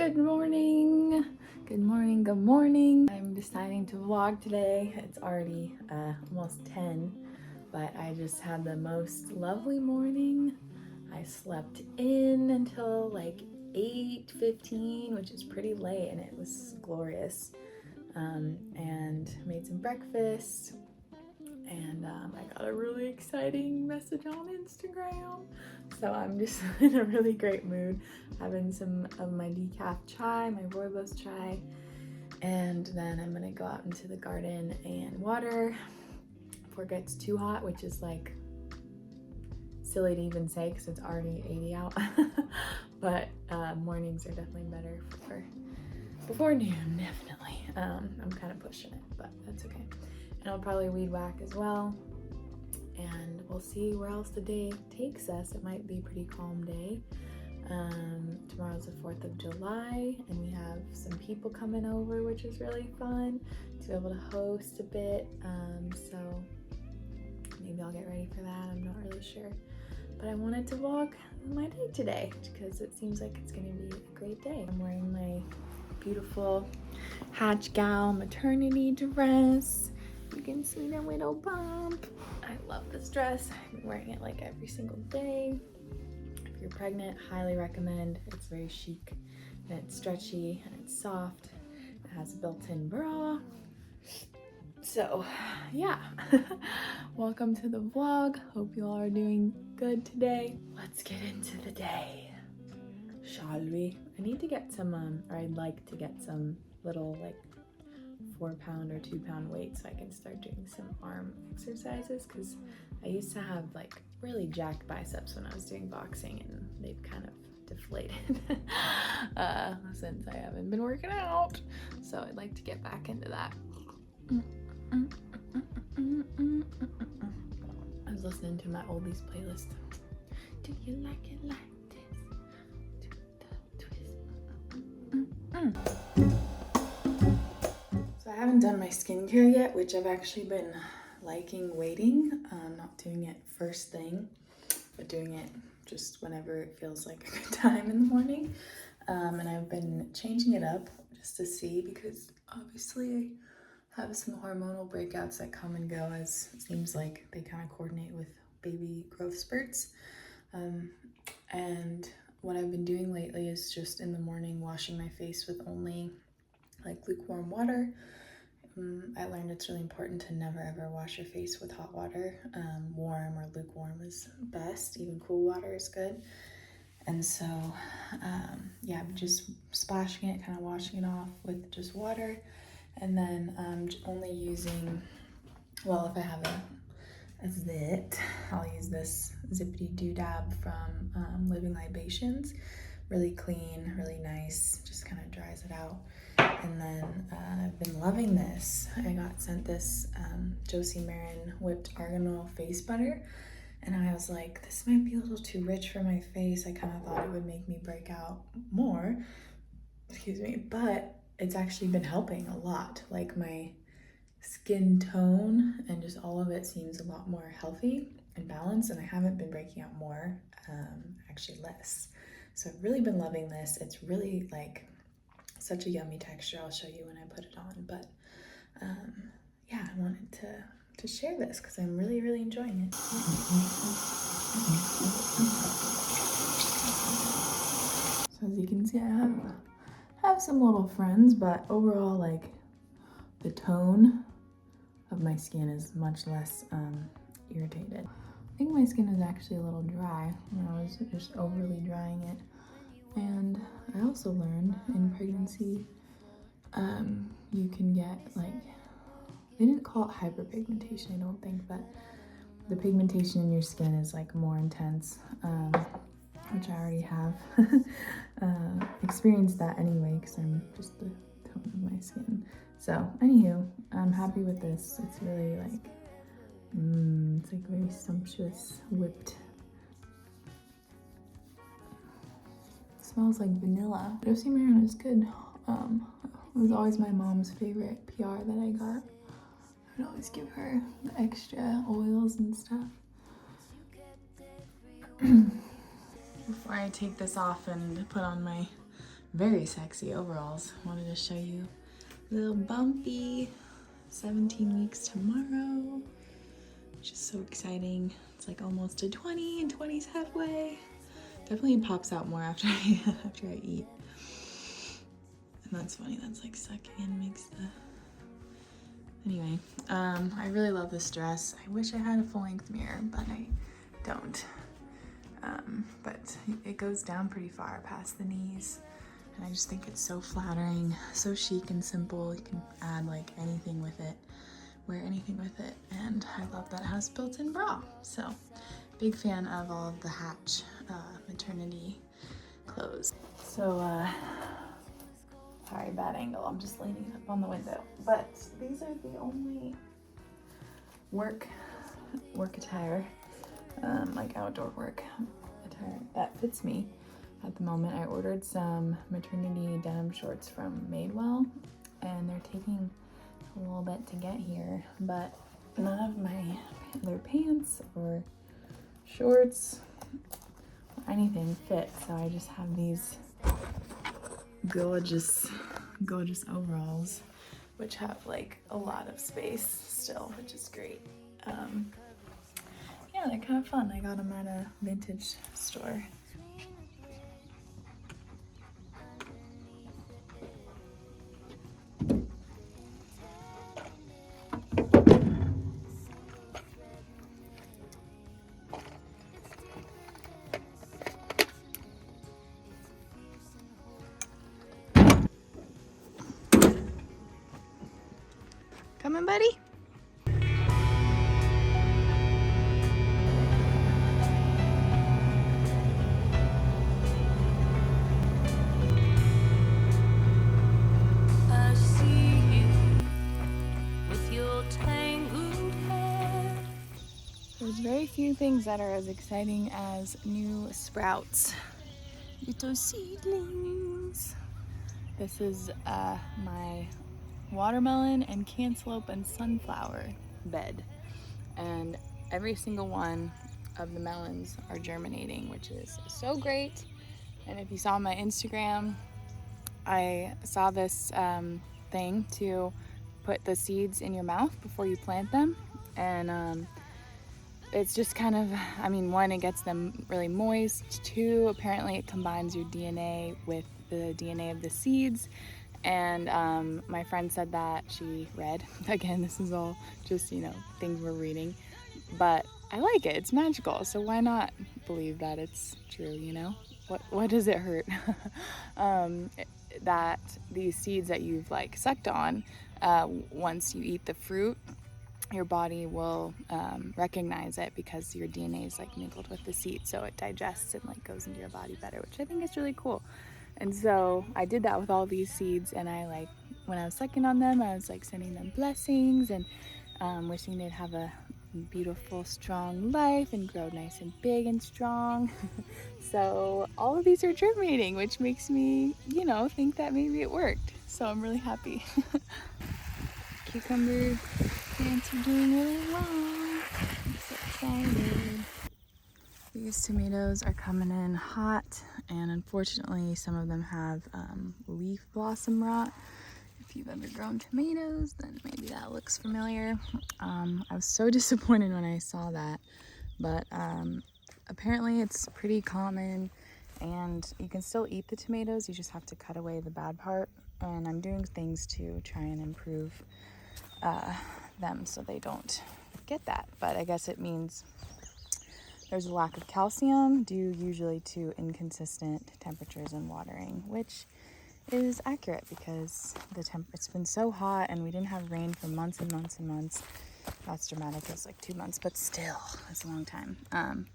Good morning. Good morning. Good morning. I'm deciding to vlog today. It's already almost 10, but I just had the most lovely morning. I slept in until like 8:15, which is pretty late, and it was glorious. And made some breakfast, and I got a really exciting message on Instagram. So I'm just in a really great mood, having some of my decaf chai, my rooibos chai, and then I'm gonna go out into the garden and water before it gets too hot, which is like silly to even say because it's already 80 out. But mornings are definitely better before noon, definitely. I'm kind of pushing it, but that's okay. And I'll probably weed whack as well. And we'll see where else the day takes us. It might be a pretty calm day. Tomorrow's the 4th of July, and we have some people coming over, which is really fun to be able to host a bit. So maybe I'll get ready for that. I'm not really sure. But I wanted to vlog my day today because it seems like it's gonna be a great day. I'm wearing my beautiful Hatch Gal maternity dress. You can see the little bump. I love this dress. I've been wearing it like every single day. If you're pregnant, highly recommend. It's very chic and it's stretchy and it's soft. It has a built-in bra. So yeah, welcome to the vlog. Hope you all are doing good today. Let's get into the day, shall we? I need to get some, or I'd like to get some little like 4-pound or 2-pound weights so I can start doing some arm exercises, because I used to have like really jacked biceps when I was doing boxing, and they've kind of deflated since I haven't been working out. So I'd like to get back into that. I was listening to my oldies playlist. Do you like it like this? Do the twist. So I haven't done my skincare yet, which I've actually been liking waiting. Not doing it first thing, but doing it just whenever it feels like a good time in the morning. And I've been changing it up just to see, because obviously I have some hormonal breakouts that come and go, as it seems like they kind of coordinate with baby growth spurts. And what I've been doing lately is just in the morning washing my face with only like lukewarm water. I learned it's really important to never ever wash your face with hot water. Warm or lukewarm is best. Even cool water is good. And so yeah, I'm just splashing it, kind of washing it off with just water. And then only using, well, if I have a zit, I'll use this Zippity Doodab from Living Libations. Really clean, really nice, just kind of dries it out. And then I've been loving this. I got sent this Josie Marin whipped argan oil face butter, and I was like, this might be a little too rich for my face. I kind of thought it would make me break out more, excuse me, but it's actually been helping a lot. Like my skin tone and just all of it seems a lot more healthy and balanced, and I haven't been breaking out more, actually less. So I've really been loving this. It's really like such a yummy texture. I'll show you when I put it on, but yeah, I wanted to share this because I'm really, really enjoying it. So as you can see, I have some little friends, but overall, like, the tone of my skin is much less irritated. I think my skin is actually a little dry when I was just overly drying it. And I also learned in pregnancy, you can get like, they didn't call it hyperpigmentation, I don't think, but the pigmentation in your skin is like more intense, which I already have experienced that anyway, because I'm just the tone of my skin. So anywho, I'm happy with this. It's really like, it's like very sumptuous whipped. Smells like vanilla. Josie Marin is good. It was always my mom's favorite PR that I got. I'd always give her the extra oils and stuff. Before I take this off and put on my very sexy overalls. Wanted to show you little bumpy 17 weeks tomorrow, which is so exciting. It's like almost a 20 and 20's halfway. Definitely pops out more after after I eat. And that's funny, that's like sucking in makes the... Anyway, I really love this dress. I wish I had a full-length mirror, but I don't. But it goes down pretty far past the knees. And I just think it's so flattering, so chic and simple. You can add like anything with it, wear anything with it. And I love that it has built-in bra. So big fan of all of the Hatch maternity clothes. So, sorry, bad angle. I'm just leaning up on the window. But these are the only work attire, like outdoor work attire that fits me at the moment. I ordered some maternity denim shorts from Madewell, and they're taking a little bit to get here, but none of my other pants or shorts or anything fit, so I just have these gorgeous overalls, which have like a lot of space still, which is great. Yeah, they're kind of fun. I got them at a vintage store. Coming, buddy? I see you with your tangled hair. There's very few things that are as exciting as new sprouts. Little seedlings. This is my watermelon and cantaloupe and sunflower bed, and every single one of the melons are germinating, which is so great. And if you saw my Instagram, I saw this thing to put the seeds in your mouth before you plant them, and it's just kind of, I mean, one, it gets them really moist. Two, apparently it combines your DNA with the DNA of the seeds. And my friend said that she read, again, this is all just, you know, things we're reading, but I like it. It's magical, so why not believe that it's true, you know? What does it hurt? That these seeds that you've like sucked on, once you eat the fruit, your body will recognize it because your DNA is like mingled with the seed, so it digests and like goes into your body better, which I think is really cool. And so I did that with all these seeds, and I like, when I was sucking on them, I was like sending them blessings and wishing they'd have a beautiful, strong life and grow nice and big and strong. So all of these are germinating, which makes me, you know, think that maybe it worked. So I'm really happy. Cucumber plants are doing really well. I'm so excited. These tomatoes are coming in hot, and unfortunately some of them have leaf blossom rot. If you've ever grown tomatoes, then maybe that looks familiar. I was so disappointed when I saw that, but apparently it's pretty common, and you can still eat the tomatoes, you just have to cut away the bad part, and I'm doing things to try and improve them so they don't get that. But I guess it means there's a lack of calcium due usually to inconsistent temperatures and watering, which is accurate because it's been so hot and we didn't have rain for months and months and months. That's dramatic, it's like 2 months, but still, it's a long time.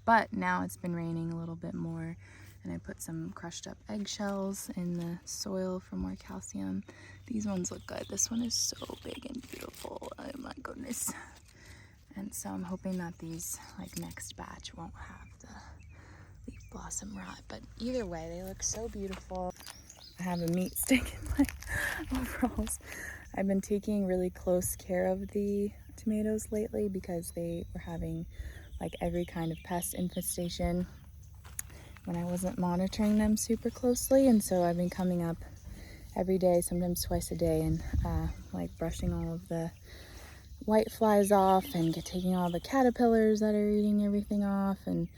But now it's been raining a little bit more, and I put some crushed up eggshells in the soil for more calcium. These ones look good. This one is so big and beautiful. Oh my goodness. And so I'm hoping that these, like, next batch won't have the leaf blossom rot. But either way, they look so beautiful. I have a meat stick in my overalls. I've been taking really close care of the tomatoes lately because they were having like every kind of pest infestation. when I wasn't monitoring them super closely, and so I've been coming up every day, sometimes twice a day, and like brushing all of the white flies off and taking all the caterpillars that are eating everything off, and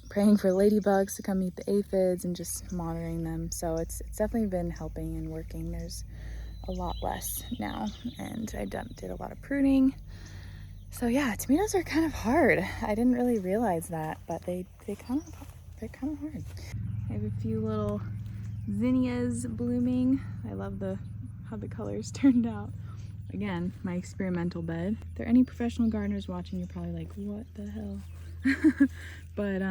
praying for ladybugs to come eat the aphids, and just monitoring them. So it's definitely been helping and working. There's a lot less now, and I did a lot of pruning. So yeah, tomatoes are kind of hard. I didn't really realize that, but they're kind of hard. I have a few little zinnias blooming. I love how the colors turned out. Again, my experimental bed. If there are any professional gardeners watching, you're probably like, what the hell? But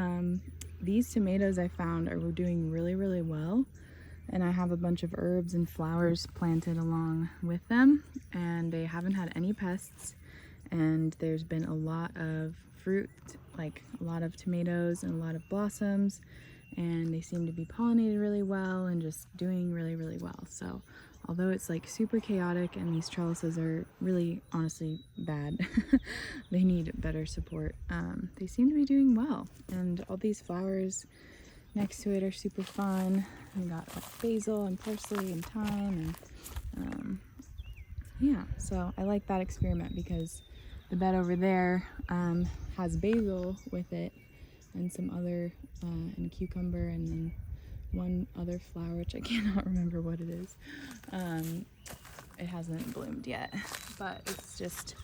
these tomatoes I found are doing really, really well. And I have a bunch of herbs and flowers planted along with them, and they haven't had any pests. And there's been a lot of fruit, like a lot of tomatoes and a lot of blossoms, and they seem to be pollinated really well and just doing really, really well. So although it's like super chaotic and these trellises are really honestly bad, they need better support, they seem to be doing well. And all these flowers next to it are super fun. We got like basil and parsley and thyme, and yeah, so I like that experiment because the bed over there has basil with it and some other and cucumber, and then one other flower which I cannot remember what it is. It hasn't bloomed yet, but it's just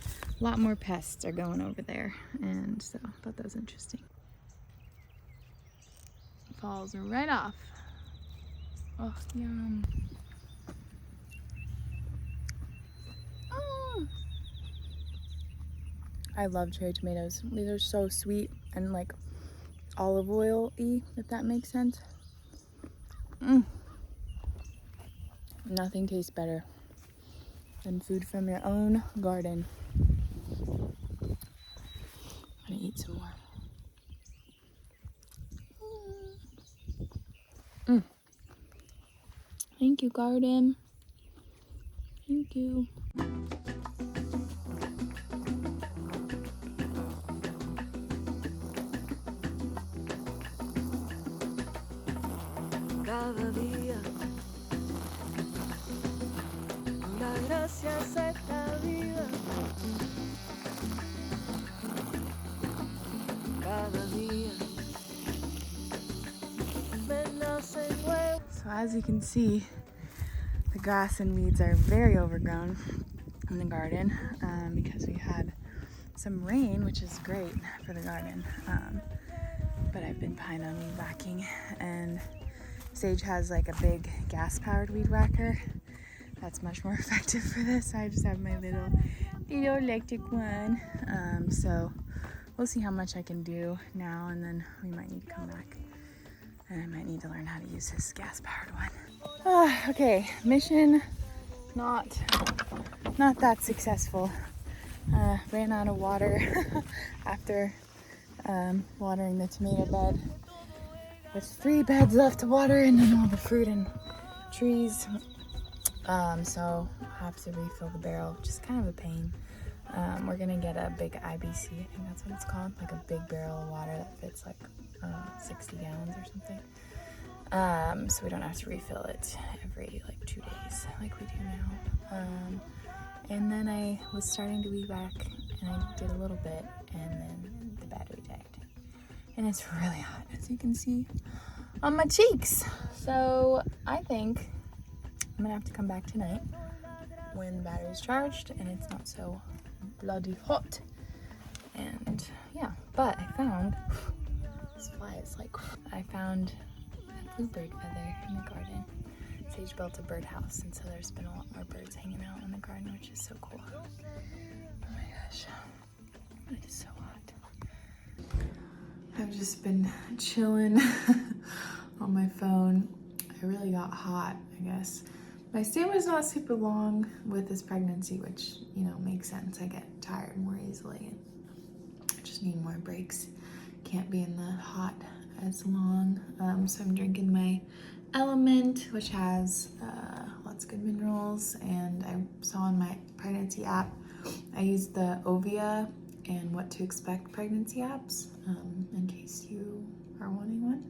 a lot more pests are going over there, and so I thought that was interesting. Falls right off. Oh, yum. Oh. I love cherry tomatoes. These are so sweet and like olive oil-y, if that makes sense. Nothing tastes better than food from your own garden. I'm gonna eat some more. Thank you, garden. Thank you. Cada día una gracia es esta vida. Cada día me nace nuevo. So as you can see, the grass and weeds are very overgrown in the garden because we had some rain, which is great for the garden. But I've been behind on weed whacking, and Sage has like a big gas-powered weed whacker that's much more effective for this. I just have my little electric one. So we'll see how much I can do now, and then we might need to come back, and I might need to learn how to use his gas-powered one. Okay, mission not that successful. Ran out of water after watering the tomato bed, with 3 beds left to water, and then all the fruit and trees. So I'll have to refill the barrel, which is kind of a pain. We're gonna get a big IBC, I think that's what it's called, like a big barrel of water that fits like 60 gallons or something. So we don't have to refill it every like 2 days like we do now. And then I was starting to weed whack, and I did a little bit, and then the battery died. And it's really hot, as you can see on my cheeks. So I think I'm gonna have to come back tonight when the battery's charged and it's not so bloody hot. And yeah, but I found, this fly is like, I found a bluebird feather in the garden. Sage built a birdhouse, and so there's been a lot more birds hanging out in the garden, which is so cool. Oh my gosh, it is so hot. I've just been chilling on my phone. I really got hot, I guess. My stay was not super long with this pregnancy, which, you know, makes sense. I get tired more easily and I just need more breaks. Can't be in the hot as long. So I'm drinking my Element, which has lots of good minerals, and I saw on my pregnancy app, I used the Ovia and What to Expect pregnancy apps in case you are wanting one.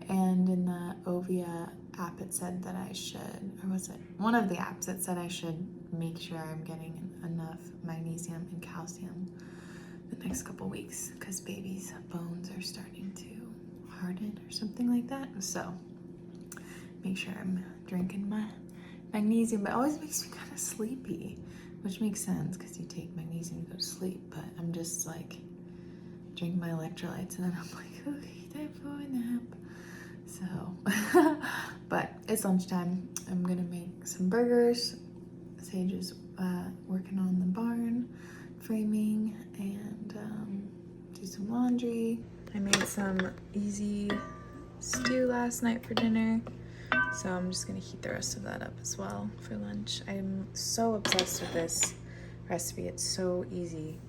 And in the Ovia app, it said that I should, or was it one of the apps, it said I should make sure I'm getting enough magnesium and calcium the next couple weeks because baby's bones are starting to harden or something like that. So make sure I'm drinking my magnesium, but it always makes me kind of sleepy, which makes sense because you take magnesium to go to sleep, but I'm just like drinking my electrolytes and then I'm like, okay, time for a nap. So, but it's lunchtime. I'm gonna make some burgers. Sage is working on the barn framing and do some laundry. I made some easy stew last night for dinner, so I'm just gonna heat the rest of that up as well for lunch. I'm so obsessed with this recipe. It's so easy.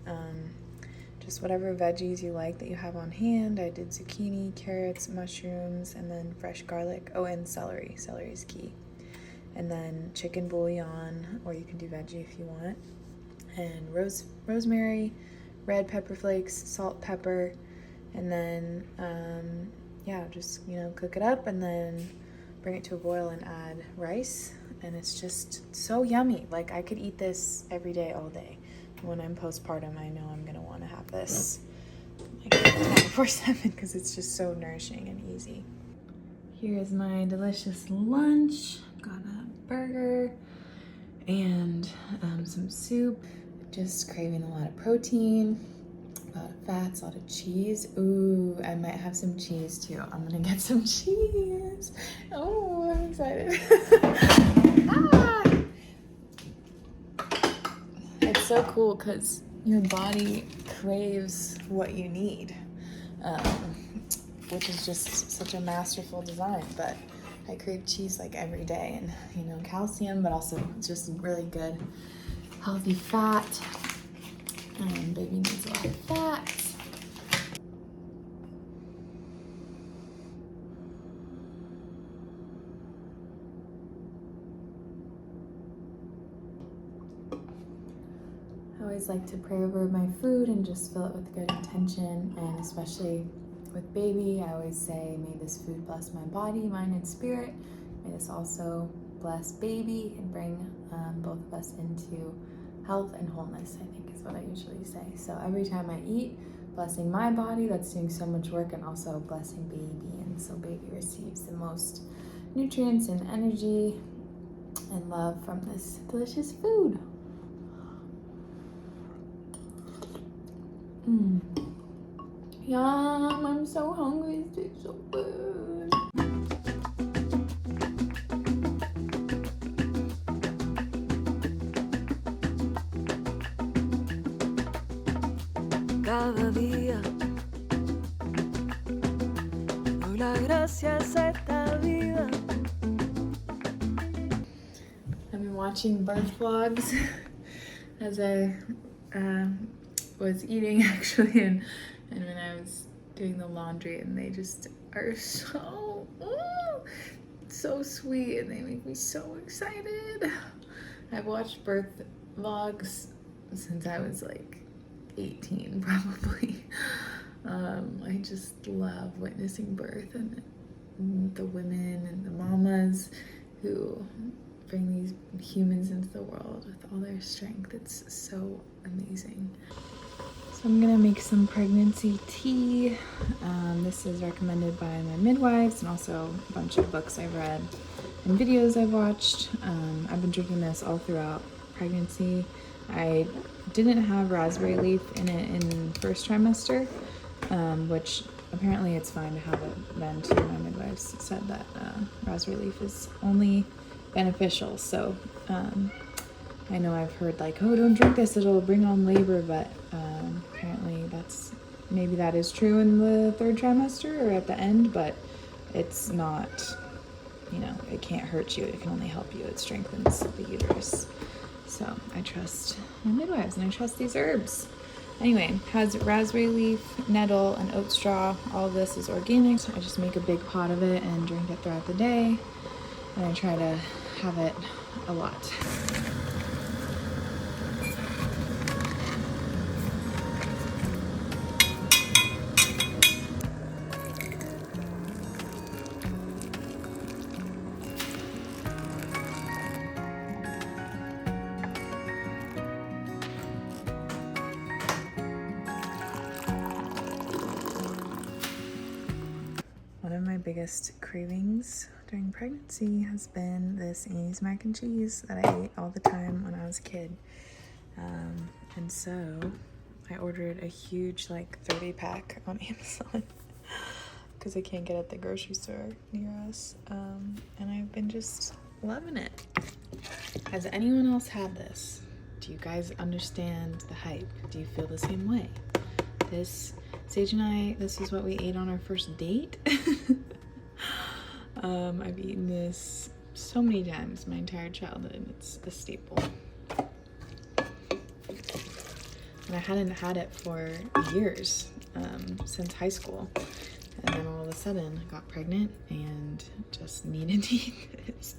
Just whatever veggies you like that you have on hand. I did zucchini, carrots, mushrooms, and then fresh garlic. Oh, and celery. Celery is key. And then chicken bouillon, or you can do veggie if you want. And rosemary, red pepper flakes, salt, pepper, and then yeah, just cook it up and then bring it to a boil and add rice. And it's just so yummy. Like I could eat this every day, all day. When I'm postpartum, I know I'm gonna want to have this like 24/7 because it's just so nourishing and easy. Here is my delicious lunch. Got a burger and some soup. Just craving a lot of protein, a lot of fats, a lot of cheese. Ooh, I might have some cheese too. I'm gonna get some cheese. Oh, I'm excited. Ah! It's so cool because your body craves what you need, which is just such a masterful design. But I crave cheese like every day, and calcium, but also just really good healthy fat. And baby needs a lot of fat. I always like to pray over my food and just fill it with good intention, and especially with baby, I always say, may this food bless my body, mind, and spirit. May this also bless baby and bring both of us into health and wholeness, I think is what I usually say. So every time I eat, blessing my body, that's doing so much work, and also blessing baby. And so baby receives the most nutrients and energy and love from this delicious food. Yum, I'm so hungry. It tastes so good. Cada día doy las gracias a esta vida. I've been watching birth vlogs as I was eating actually, and when I was doing the laundry, and they just are so sweet, and they make me so excited. I've watched birth vlogs since I was like 18 probably. I just love witnessing birth and the women and the mamas who bring these humans into the world with all their strength. It's so amazing. So I'm gonna make some pregnancy tea. This is recommended by my midwives and also a bunch of books I've read and videos I've watched. I've been drinking this all throughout pregnancy. I didn't have raspberry leaf in it in first trimester, which apparently it's fine to have it then too. My midwives said that raspberry leaf is only beneficial. So I know I've heard like, oh, don't drink this, it'll bring on labor, but apparently maybe that is true in the third trimester or at the end, but it's not, it can't hurt you, it can only help you. It strengthens the uterus. So I trust my midwives and I trust these herbs. Anyway, has raspberry leaf, nettle, and oat straw. All of this is organic. So I just make a big pot of it and drink it throughout the day. And I try to have it a lot. biggest cravings during pregnancy has been this Annie's mac and cheese that I ate all the time when I was a kid. And so I ordered a huge like 30-pack on Amazon because I can't get it at the grocery store near us. And I've been just loving it. Has anyone else had this? Do you guys understand the hype? Do you feel the same way? Sage and I, this is what we ate on our first date. I've eaten this so many times my entire childhood. It's a staple. And I hadn't had it for years, since high school. And then all of a sudden I got pregnant and just needed to eat this.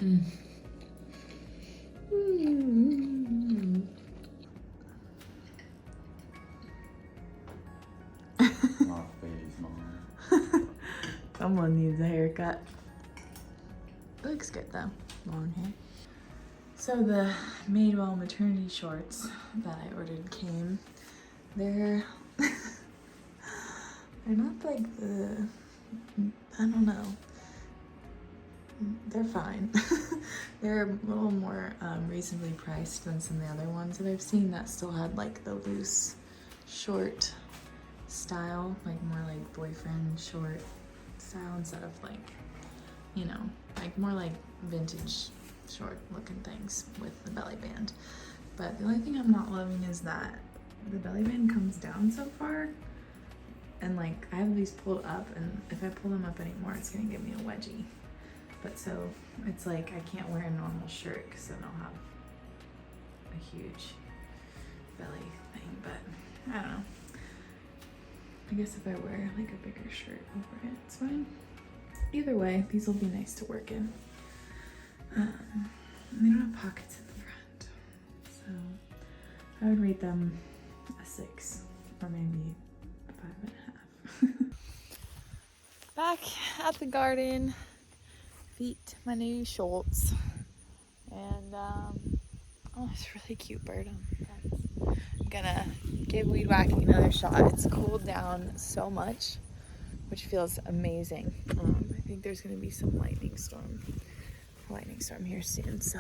Mm. Someone needs a haircut. It looks good though, long hair. So the Madewell maternity shorts that I ordered came. They're not like I don't know. They're fine. They're a little more reasonably priced than some of the other ones that I've seen that still had like the loose short style, like more like boyfriend short style instead of like, you know, like more like vintage short looking things with the belly band. But the only thing I'm not loving is that the belly band comes down so far, and like I have these pulled up, and if I pull them up anymore it's gonna give me a wedgie. But so it's like I can't wear a normal shirt because then I'll have a huge belly thing. But I don't know, I guess if I wear like a bigger shirt over it, it's fine. Either way, these will be nice to work in. They don't have pockets in the front, so I would rate them a 6 or maybe a 5.5. Back at the garden, feet my new shorts, and oh, it's a really cute bird on the fence. I'm gonna give weed whacking another shot. It's cooled down so much, which feels amazing. I think there's gonna be some lightning storm here soon, so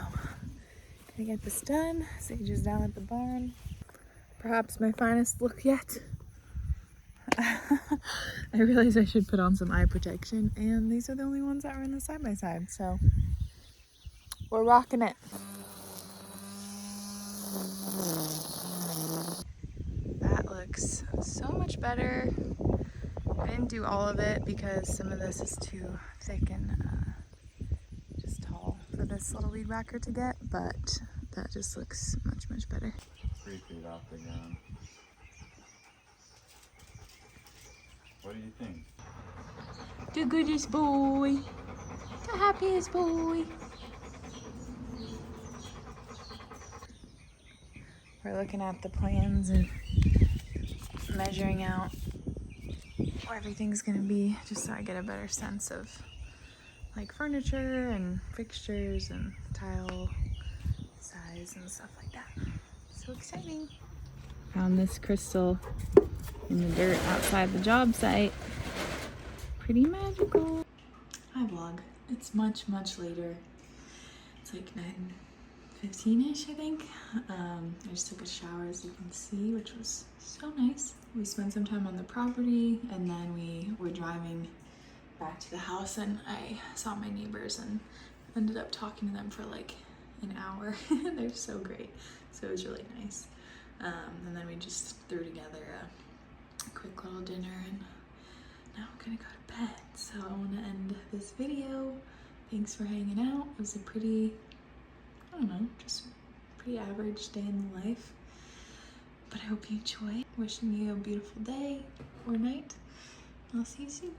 gonna get this done. Sage is down at the barn. Perhaps my finest look yet. I realize I should put on some eye protection, and these are the only ones that are in the side by side, so we're rocking it. That looks so much better. I didn't do all of it because some of this is too thick and just tall for this little weed whacker to get, but that just looks much, much better. 3 feet off the ground. What do you think? The goodest boy. The happiest boy. We're looking at the plans and measuring out where everything's gonna be, just so I get a better sense of like furniture and fixtures and tile size and stuff like that. So exciting. Found this crystal in the dirt outside the job site. Pretty magical. Hi vlog. It's much, much later. It's like 9:15ish, I think. I just took a shower, as you can see, which was so nice. We spent some time on the property, and then we were driving back to the house, and I saw my neighbors and ended up talking to them for like an hour. They're so great. So it was really nice. And then we just threw together a quick little dinner, and now I'm gonna go to bed. So I want to end this video. Thanks for hanging out. It was a pretty, I don't know, just pretty average day in the life. But I hope you enjoy. Wishing you a beautiful day or night. I'll see you soon.